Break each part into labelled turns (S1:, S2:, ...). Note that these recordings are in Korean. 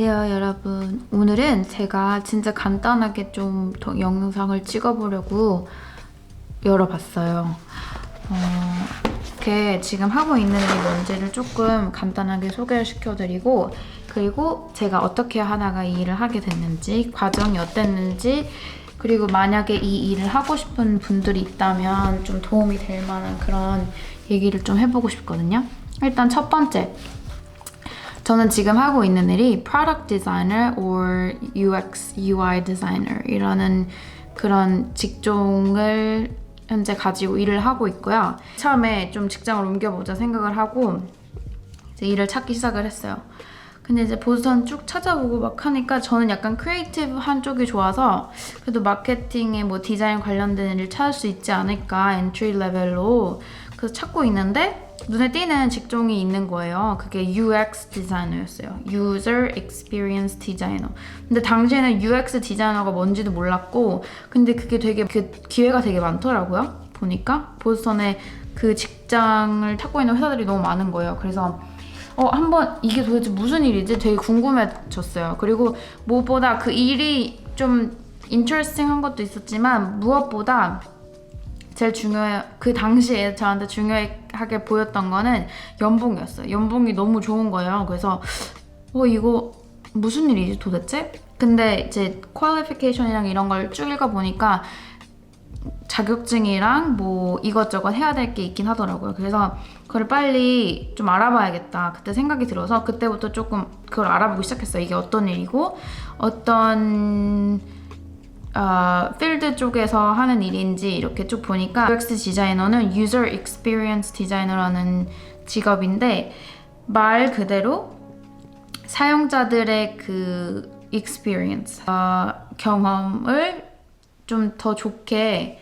S1: 안녕하세요 여러분. 오늘은 제가 진짜 간단하게 좀 영상을 찍어보려고 열어봤어요. 이렇게 지금 하고 있는 일이 뭔지를 조금 간단하게 소개를 시켜드리고, 그리고 제가 어떻게 하다가 이 일을 하게 됐는지, 과정이 어땠는지, 그리고 만약에 이 일을 하고 싶은 분들이 있다면 좀 도움이 될 만한 그런 얘기를 좀 해보고 싶거든요. 일단 첫 번째, 저는 지금 하고 있는 일이 Product Designer or UX, UI Designer 이라는 그런 직종을 현재 가지고 일을 하고 있고요. 처음에 좀 직장을 옮겨보자 생각을 하고 이제 일을 찾기 시작을 했어요. 근데 이제 보스턴 쭉 찾아보고 막 하니까 저는 약간 크리에이티브한 쪽이 좋아서 그래도 마케팅에 뭐 디자인 관련된 일을 찾을 수 있지 않을까, 엔트리 레벨로. 그래서 찾고 있는데 눈에 띄는 직종이 있는 거예요. 그게 UX 디자이너였어요. User Experience Designer. 근데 당시에는 UX 디자이너가 뭔지도 몰랐고, 근데 그게 되게 기회가 되게 많더라고요. 보니까 보스턴에 그 직장을 찾고 있는 회사들이 너무 많은 거예요. 그래서 한번 이게 도대체 무슨 일이지? 되게 궁금해졌어요. 그리고 무엇보다 그 일이 좀 인터레스팅한 것도 있었지만 무엇보다 제일 그 당시에 저한테 중요하게 보였던 거는 연봉이었어요. 연봉이 너무 좋은 거예요. 그래서 이거 무슨 일이지 도대체? 근데 이제 퀄리피케이션이랑 이런 걸 쭉 읽어보니까 자격증이랑 뭐 이것저것 해야 될 게 있긴 하더라고요. 그래서 그걸 빨리 좀 알아봐야겠다 그때 생각이 들어서 그때부터 조금 그걸 알아보기 시작했어요. 이게 어떤 일이고 어떤 필드 쪽에서 하는 일인지 이렇게 쭉 보니까 UX 디자이너는 User Experience Designer라는 직업인데 말 그대로 사용자들의 그 experience, 경험을 좀 더 좋게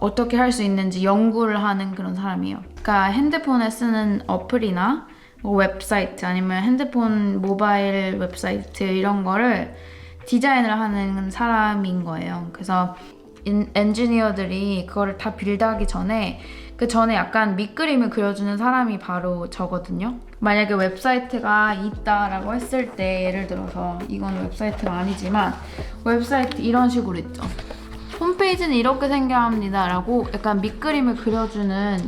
S1: 어떻게 할 수 있는지 연구를 하는 그런 사람이에요. 그러니까 핸드폰에 쓰는 어플이나 뭐 웹사이트 아니면 핸드폰 모바일 웹사이트 이런 거를 디자인을 하는 사람인 거예요. 그래서 엔지니어들이 그거를 다 빌드하기 전에 그 전에 약간 밑그림을 그려주는 사람이 바로 저거든요. 만약에 웹사이트가 있다라고 했을 때 예를 들어서 이건 웹사이트가 아니지만 웹사이트 이런 식으로 있죠. 홈페이지는 이렇게 생겨야 합니다 라고 약간 밑그림을 그려주는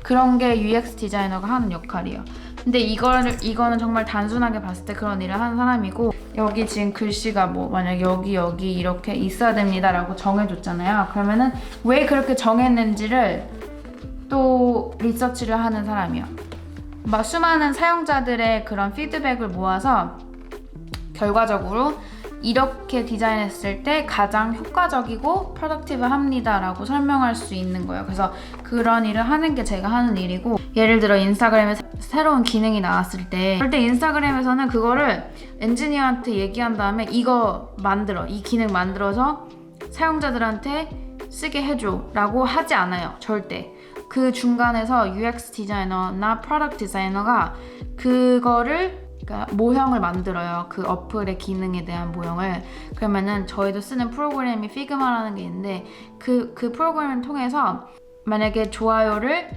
S1: 그런 게 UX 디자이너가 하는 역할이에요. 근데 이거는 정말 단순하게 봤을 때 그런 일을 하는 사람이고, 여기 지금 글씨가 뭐 만약 여기 이렇게 있어야 됩니다 라고 정해줬잖아요. 그러면은 왜 그렇게 정했는지를 또 리서치를 하는 사람이에요. 막 수많은 사용자들의 그런 피드백을 모아서 결과적으로 이렇게 디자인했을 때 가장 효과적이고 프로덕티브합니다 라고 설명할 수 있는 거예요. 그래서 그런 일을 하는 게 제가 하는 일이고, 예를 들어 인스타그램에 새로운 기능이 나왔을 때 절대 인스타그램에서는 그거를 엔지니어한테 얘기한 다음에 이 기능 만들어서 사용자들한테 쓰게 해줘 라고 하지 않아요. 절대. 그 중간에서 UX 디자이너나 프로덕트 디자이너가 그러니까 모형을 만들어요. 그 어플의 기능에 대한 모형을. 그러면은 저희도 쓰는 프로그램이 피그마라는 게 있는데 그 프로그램을 통해서 만약에 좋아요를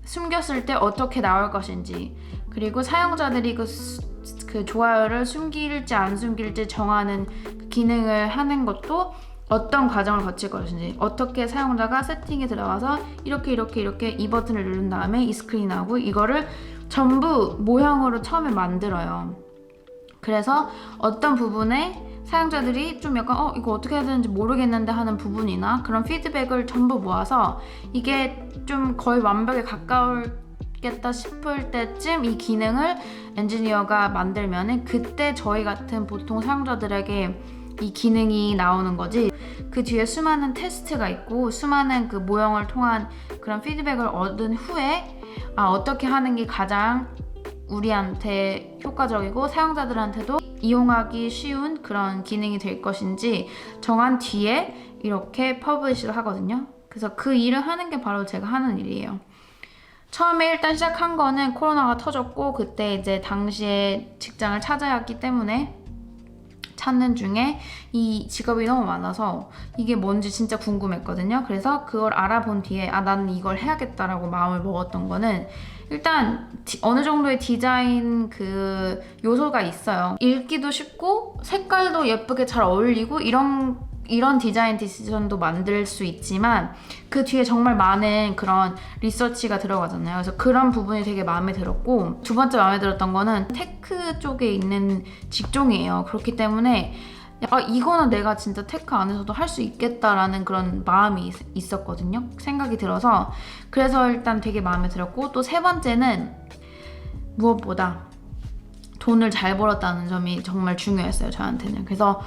S1: 숨겼을 때 어떻게 나올 것인지, 그리고 사용자들이 그 좋아요를 숨길지 안 숨길지 정하는 그 기능을 하는 것도 어떤 과정을 거칠 것인지, 어떻게 사용자가 세팅에 들어가서 이렇게 이 버튼을 누른 다음에 이 스크린이 나오고, 이거를 전부 모형으로 처음에 만들어요. 그래서 어떤 부분에 사용자들이 좀 약간 이거 어떻게 해야 되는지 모르겠는데 하는 부분이나 그런 피드백을 전부 모아서 이게 좀 거의 완벽에 가까울겠다 싶을 때쯤 이 기능을 엔지니어가 만들면은 그때 저희 같은 보통 사용자들에게 이 기능이 나오는 거지. 그 뒤에 수많은 테스트가 있고 수많은 그 모형을 통한 그런 피드백을 얻은 후에 어떻게 하는 게 가장 우리한테 효과적이고 사용자들한테도 이용하기 쉬운 그런 기능이 될 것인지 정한 뒤에 이렇게 퍼블리시를 하거든요. 그래서 그 일을 하는 게 바로 제가 하는 일이에요. 처음에 일단 시작한 거는 코로나가 터졌고, 그때 이제 당시에 직장을 찾아야 했기 때문에 찾는 중에 이 직업이 너무 많아서 이게 뭔지 진짜 궁금했거든요. 그래서 그걸 알아본 뒤에 나는 이걸 해야겠다라고 마음을 먹었던 거는 일단 어느 정도의 디자인 그 요소가 있어요. 읽기도 쉽고 색깔도 예쁘게 잘 어울리고 이런 디자인 디시전도 만들 수 있지만 그 뒤에 정말 많은 그런 리서치가 들어가잖아요. 그래서 그런 부분이 되게 마음에 들었고, 두 번째 마음에 들었던 거는 테크 쪽에 있는 직종이에요. 그렇기 때문에 이거는 내가 진짜 테크 안에서도 할 수 있겠다라는 그런 마음이 있었거든요. 생각이 들어서. 그래서 일단 되게 마음에 들었고, 또 세 번째는 무엇보다 돈을 잘 벌었다는 점이 정말 중요했어요, 저한테는. 그래서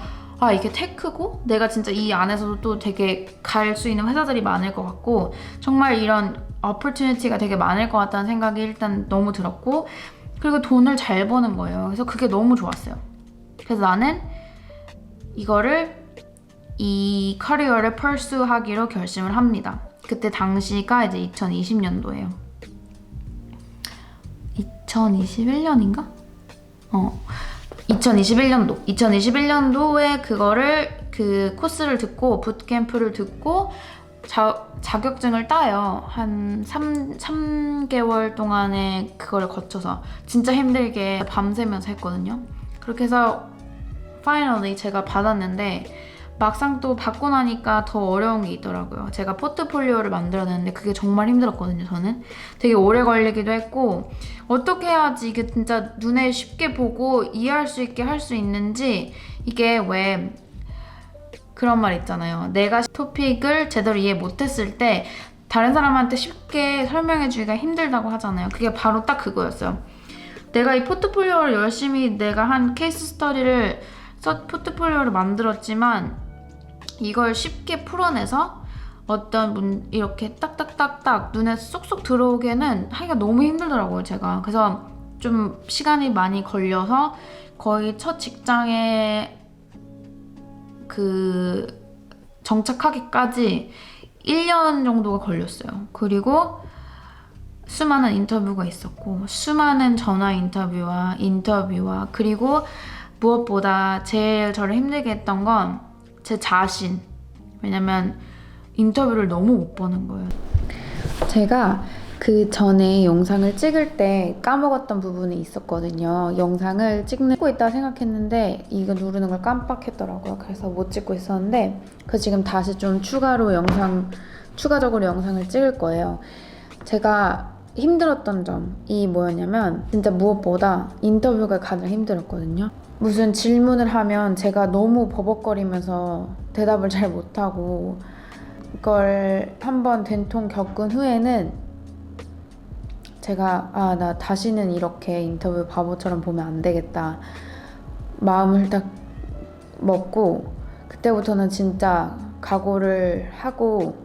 S1: 이게 테크고 내가 진짜 이 안에서도 또 되게 갈 수 있는 회사들이 많을 것 같고 정말 이런 어퍼튜니티가 되게 많을 것 같다는 생각이 일단 너무 들었고, 그리고 돈을 잘 버는 거예요. 그래서 그게 너무 좋았어요. 그래서 나는 이거를 이 커리어를 퍼스우하기로 결심을 합니다. 그때 당시가 이제 2020년도예요. 2021년인가? 2021년도에 그거를 그 코스를 듣고 붓캠프를 듣고 자격증을 따요. 한 3개월 동안에 그거를 거쳐서 진짜 힘들게 밤새면서 했거든요. 그렇게 해서 finally 제가 받았는데 막상 또 받고 나니까 더 어려운 게 있더라고요. 제가 포트폴리오를 만들어냈는데 그게 정말 힘들었거든요. 저는 되게 오래 걸리기도 했고, 어떻게 해야지 이게 진짜 눈에 쉽게 보고 이해할 수 있게 할 수 있는지, 이게 왜 그런 말 있잖아요. 내가 토픽을 제대로 이해 못했을 때 다른 사람한테 쉽게 설명해주기가 힘들다고 하잖아요. 그게 바로 딱 그거였어요. 내가 이 포트폴리오를 열심히 내가 한 케이스 스터디를 포트폴리오를 만들었지만 이걸 쉽게 풀어내서 어떤 이렇게 딱딱딱딱 눈에 쏙쏙 들어오게는 하기가 너무 힘들더라고요, 제가. 그래서 좀 시간이 많이 걸려서 거의 첫 직장에 그 정착하기까지 1년 정도가 걸렸어요. 그리고 수많은 인터뷰가 있었고, 수많은 전화 인터뷰와 그리고 무엇보다 제일 저를 힘들게 했던 건 제 자신. 왜냐면 인터뷰를 너무 못 보는 거예요. 제가 그 전에 영상을 찍을 때 까먹었던 부분이 있었거든요. 영상을 찍고 있다 생각했는데 이거 누르는 걸 깜빡했더라고요. 그래서 못 찍고 있었는데 지금 다시 좀 추가적으로 영상을 찍을 거예요. 제가 힘들었던 점이 뭐였냐면 진짜 무엇보다 인터뷰가 가장 힘들었거든요. 무슨 질문을 하면 제가 너무 버벅거리면서 대답을 잘 못하고, 이걸 한번 된통 겪은 후에는 제가 나 다시는 이렇게 인터뷰 바보처럼 보면 안 되겠다 마음을 딱 먹고, 그때부터는 진짜 각오를 하고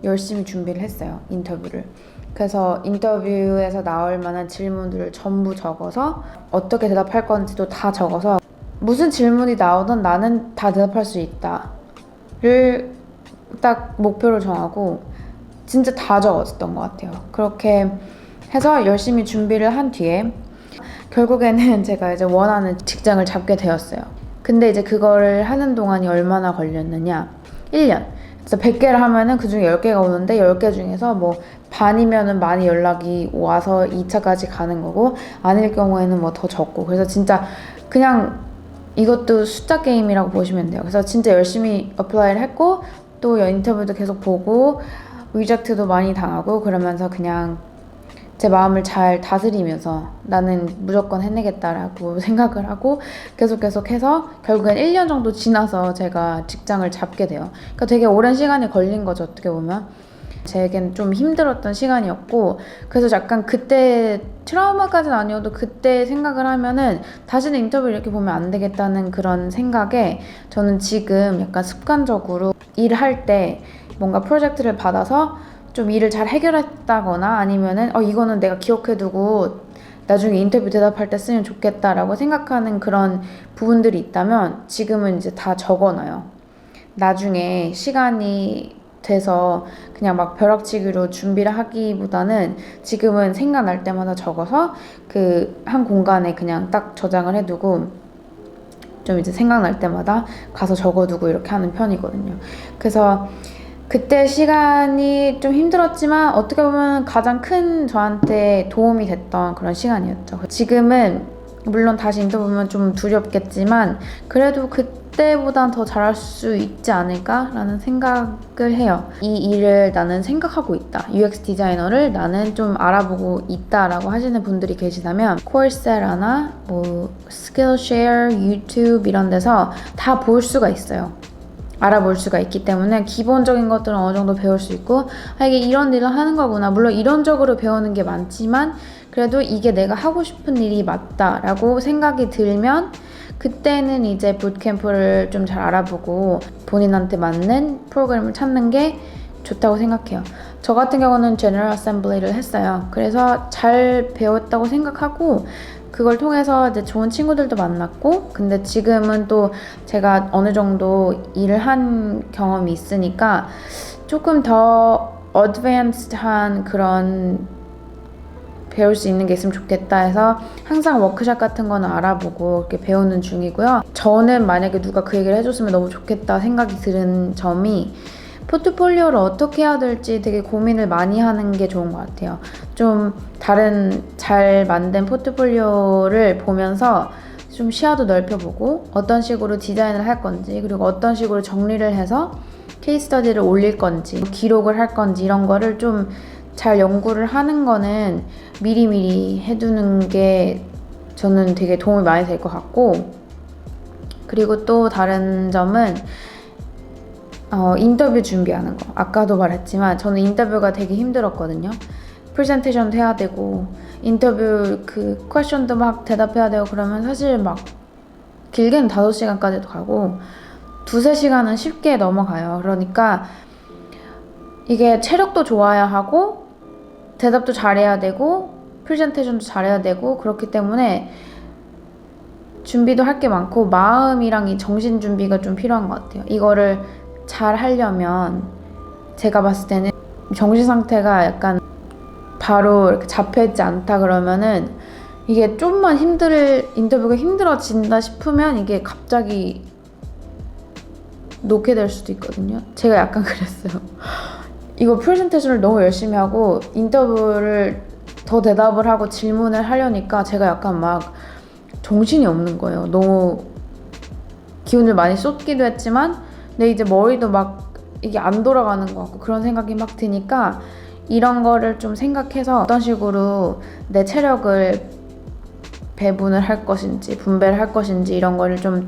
S1: 열심히 준비를 했어요, 인터뷰를. 그래서 인터뷰에서 나올 만한 질문들을 전부 적어서 어떻게 대답할 건지도 다 적어서 무슨 질문이 나오든 나는 다 대답할 수 있다를 딱 목표를 정하고 진짜 다 적었던 것 같아요. 그렇게 해서 열심히 준비를 한 뒤에 결국에는 제가 이제 원하는 직장을 잡게 되었어요. 근데 이제 그거를 하는 동안이 얼마나 걸렸느냐? 1년. 그래서 100개를 하면은 그 중에 10개가 오는데 10개 중에서 뭐 반이면은 많이 연락이 와서 2차까지 가는 거고, 아닐 경우에는 뭐 더 적고. 그래서 진짜 그냥 이것도 숫자 게임이라고 보시면 돼요. 그래서 진짜 열심히 어플라이를 했고, 또 인터뷰도 계속 보고 리젝트도 많이 당하고, 그러면서 그냥 제 마음을 잘 다스리면서 나는 무조건 해내겠다라고 생각을 하고 계속 해서 결국엔 1년 정도 지나서 제가 직장을 잡게 돼요. 그러니까 되게 오랜 시간이 걸린 거죠, 어떻게 보면. 제겐 좀 힘들었던 시간이었고, 그래서 약간 그때 트라우마까지는 아니어도 그때 생각을 하면은 다시는 인터뷰를 이렇게 보면 안 되겠다는 그런 생각에, 저는 지금 약간 습관적으로 일할 때 뭔가 프로젝트를 받아서 좀 일을 잘 해결했다거나 아니면은 이거는 내가 기억해두고 나중에 인터뷰 대답할 때 쓰면 좋겠다라고 생각하는 그런 부분들이 있다면 지금은 이제 다 적어놔요. 나중에 시간이 돼서 그냥 막 벼락치기로 준비를 하기보다는 지금은 생각날 때마다 적어서 그 한 공간에 그냥 딱 저장을 해두고 좀 이제 생각날 때마다 가서 적어두고 이렇게 하는 편이거든요. 그래서 그때 시간이 좀 힘들었지만 어떻게 보면 가장 큰 저한테 도움이 됐던 그런 시간이었죠. 지금은 물론 다시 인터뷰 보면 좀 두렵겠지만 그래도 그때보단 더 잘할 수 있지 않을까라는 생각을 해요. 이 일을 나는 생각하고 있다. UX 디자이너를 나는 좀 알아보고 있다라고 하시는 분들이 계시다면 콜세라나 뭐 스킬쉐어, 유튜브 이런 데서 다 볼 수가 있어요. 알아볼 수가 있기 때문에 기본적인 것들은 어느 정도 배울 수 있고 이게 이런 일을 하는 거구나. 물론 이론적으로 배우는 게 많지만 그래도 이게 내가 하고 싶은 일이 맞다라고 생각이 들면 그때는 이제 붓캠프를 좀 잘 알아보고 본인한테 맞는 프로그램을 찾는 게 좋다고 생각해요. 저 같은 경우는 General Assembly를 했어요. 그래서 잘 배웠다고 생각하고 그걸 통해서 이제 좋은 친구들도 만났고 근데 지금은 또 제가 어느 정도 일을 한 경험이 있으니까 조금 더 어드밴스드한 그런 배울 수 있는 게 있으면 좋겠다 해서 항상 워크숍 같은 거는 알아보고 이렇게 배우는 중이고요. 저는 만약에 누가 그 얘기를 해줬으면 너무 좋겠다 생각이 드는 점이 포트폴리오를 어떻게 해야 될지 되게 고민을 많이 하는 게 좋은 것 같아요. 좀 다른 잘 만든 포트폴리오를 보면서 좀 시야도 넓혀보고 어떤 식으로 디자인을 할 건지 그리고 어떤 식으로 정리를 해서 케이스 스터디를 올릴 건지 기록을 할 건지 이런 거를 좀 잘 연구를 하는 거는 미리미리 해두는 게 저는 되게 도움이 많이 될 것 같고 그리고 또 다른 점은 인터뷰 준비하는 거. 아까도 말했지만 저는 인터뷰가 되게 힘들었거든요. 프레젠테이션도 해야 되고 인터뷰 그 퀘션도 막 대답해야 되고 그러면 사실 막 길게는 5시간까지도 가고 2-3시간은 쉽게 넘어가요. 그러니까 이게 체력도 좋아야 하고 대답도 잘해야 되고 프레젠테이션도 잘해야 되고 그렇기 때문에 준비도 할 게 많고 마음이랑 이 정신 준비가 좀 필요한 것 같아요. 이거를 잘 하려면 제가 봤을 때는 정신 상태가 약간 바로 이렇게 잡혀있지 않다 그러면은 이게 좀만 인터뷰가 힘들어진다 싶으면 이게 갑자기 놓게 될 수도 있거든요. 제가 약간 그랬어요. 이거 프레젠테이션을 너무 열심히 하고 인터뷰를 더 대답을 하고 질문을 하려니까 제가 약간 막 정신이 없는 거예요. 너무 기운을 많이 쏟기도 했지만 근데 이제 머리도 막 이게 안 돌아가는 것 같고 그런 생각이 막 드니까 이런 거를 좀 생각해서 어떤 식으로 내 체력을 배분을 할 것인지 분배를 할 것인지 이런 거를 좀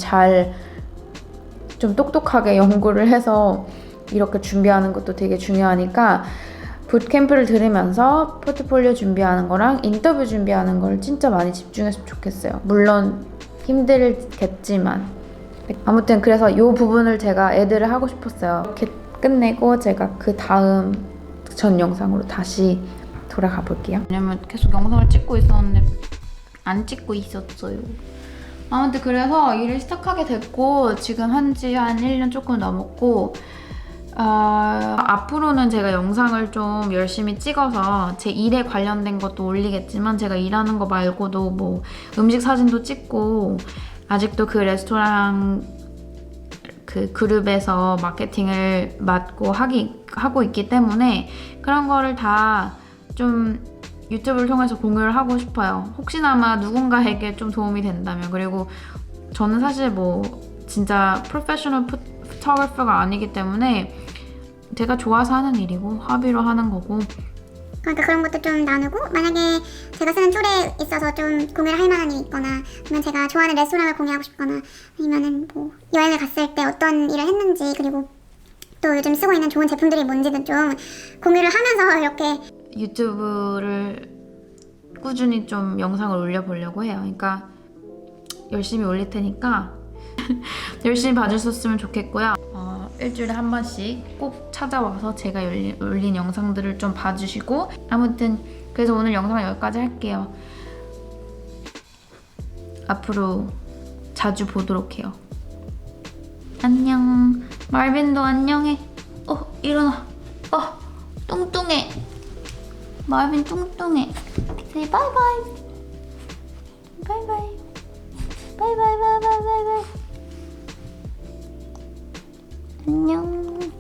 S1: 똑똑하게 연구를 해서 이렇게 준비하는 것도 되게 중요하니까 붓캠프를 들으면서 포트폴리오 준비하는 거랑 인터뷰 준비하는 걸 진짜 많이 집중했으면 좋겠어요. 물론 힘들겠지만 아무튼 그래서 이 부분을 제가 애들을 하고 싶었어요. 이렇게 끝내고 제가 그 다음 전 영상으로 다시 돌아가 볼게요. 왜냐면 계속 영상을 찍고 있었는데 안 찍고 있었어요. 아무튼 그래서 일을 시작하게 됐고 지금 한지 한 1년 조금 넘었고 앞으로는 제가 영상을 좀 열심히 찍어서 제 일에 관련된 것도 올리겠지만 제가 일하는 거 말고도 뭐 음식 사진도 찍고 아직도 그 레스토랑 그 그룹에서 마케팅을 맡고 하고 있기 때문에 그런 거를 다 좀 유튜브를 통해서 공유를 하고 싶어요. 혹시나마 누군가에게 좀 도움이 된다면. 그리고 저는 사실 뭐 진짜 프로페셔널 포토그래퍼가 아니기 때문에 제가 좋아서 하는 일이고 허비로 하는 거고
S2: 그러니까 그런 것도 좀 나누고 만약에 제가 쓰는 툴에 있어서 좀 공유를 할 만한 일이 있거나 아니면 제가 좋아하는 레스토랑을 공유하고 싶거나 아니면은 뭐 여행을 갔을 때 어떤 일을 했는지 그리고 또 요즘 쓰고 있는 좋은 제품들이 뭔지는 좀 공유를 하면서 이렇게
S1: 유튜브를 꾸준히 좀 영상을 올려보려고 해요. 그러니까 열심히 올릴 테니까 열심히 봐주셨으면 좋겠고요. 일주일에 한 번씩 꼭 찾아와서 제가 올린 영상들을 좀 봐주시고 아무튼 그래서 오늘 영상 여기까지 할게요. 앞으로 자주 보도록 해요. 안녕. 말빈도 안녕해. 일어나. 뚱뚱해. 말빈 뚱뚱해. Say bye bye. Bye bye. Bye bye bye bye bye bye. 안녕.